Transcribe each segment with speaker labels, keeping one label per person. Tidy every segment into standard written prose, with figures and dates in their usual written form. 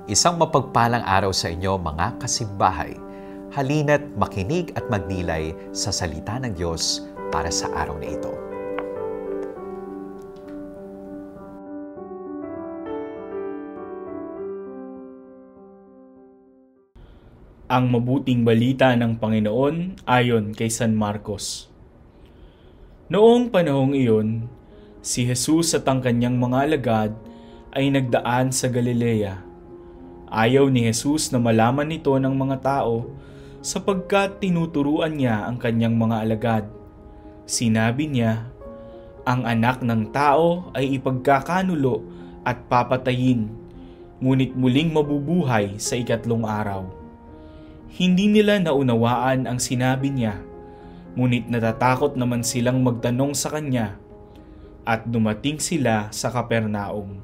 Speaker 1: Isang mapagpalang araw sa inyo mga kasimbahay. Halina't makinig at magdilay sa salita ng Diyos para sa araw na ito.
Speaker 2: Ang mabuting balita ng Panginoon ayon kay San Marcos. Noong panahong iyon, si Jesus at ang kanyang mga alagad ay nagdaan sa Galilea. Ayaw ni Jesus na malaman nito ng mga tao sapagkat tinuturuan niya ang kanyang mga alagad. Sinabi niya, ang anak ng tao ay ipagkakanulo at papatayin, ngunit muling mabubuhay sa ikatlong araw. Hindi nila naunawaan ang sinabi niya, ngunit natatakot naman silang magtanong sa kanya, at dumating sila sa Kapernaum.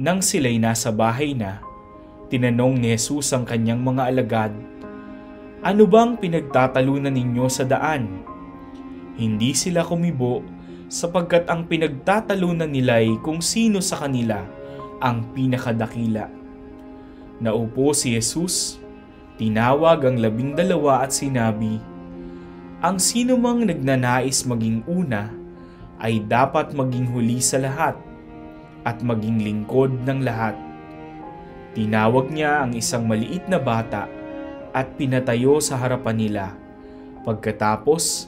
Speaker 2: Nang sila'y nasa bahay na, tinanong ni Jesus ang kanyang mga alagad, "Ano bang pinagtatalunan ninyo sa daan?" Hindi sila kumibo sapagkat ang pinagtatalunan nila'y kung sino sa kanila ang pinakadakila. Naupo si Jesus, tinawag ang 12 at sinabi, "Ang sino mang nagnanais maging una ay dapat maging huli sa lahat at maging lingkod ng lahat." Tinawag niya ang isang maliit na bata at pinatayo sa harapan nila. Pagkatapos,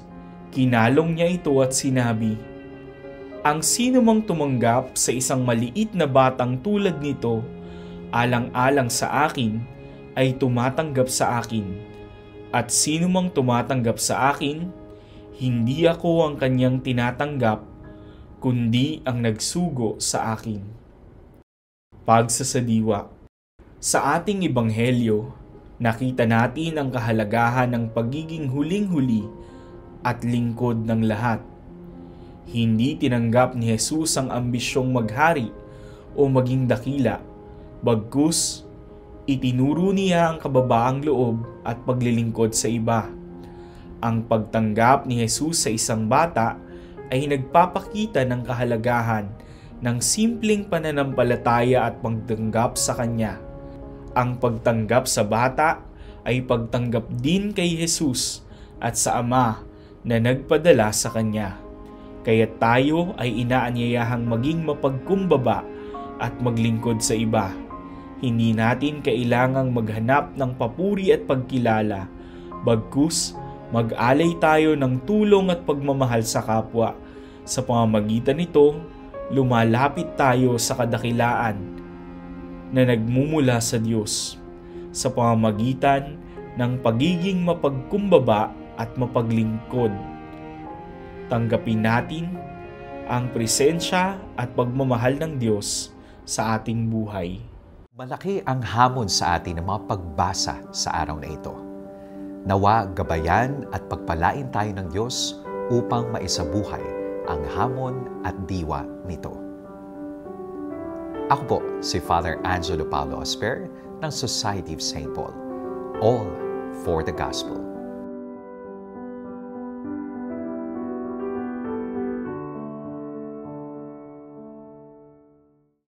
Speaker 2: kinalong niya ito at sinabi, "Ang sino mang tumanggap sa isang maliit na batang tulad nito, alang-alang sa akin, ay tumatanggap sa akin. At sino mang tumatanggap sa akin, hindi ako ang kanyang tinatanggap, kundi ang nagsugo sa akin." Pagsasadiwa. Sa ating ebanghelyo, nakita natin ang kahalagahan ng pagiging huling-huli at lingkod ng lahat. Hindi tinanggap ni Jesus ang ambisyong maghari o maging dakila, bagkus itinuro niya ang kababaang loob at paglilingkod sa iba. Ang pagtanggap ni Jesus sa isang bata ay nagpapakita ng kahalagahan ng simpleng pananampalataya at pagtanggap sa Kanya. Ang pagtanggap sa bata ay pagtanggap din kay Jesus at sa Ama na nagpadala sa Kanya. Kaya tayo ay inaanyayahang maging mapagkumbaba at maglingkod sa iba. Hindi natin kailangang maghanap ng papuri at pagkilala, bagkus mag-alay tayo ng tulong at pagmamahal sa kapwa. Sa pamamagitan nito, lumalapit tayo sa kadakilaan na nagmumula sa Diyos sa pamamagitan ng pagiging mapagkumbaba at mapaglingkod. Tanggapin natin ang presensya at pagmamahal ng Diyos sa ating buhay.
Speaker 1: Malaki ang hamon sa atin ng mga pagbasa sa araw na ito. Nawa gabayan at pagpalain tayo ng Diyos upang maisabuhay ang hamon at diwa nito. Ako po si Father Angelo Paulo Asper ng Society of St. Paul. All for the Gospel.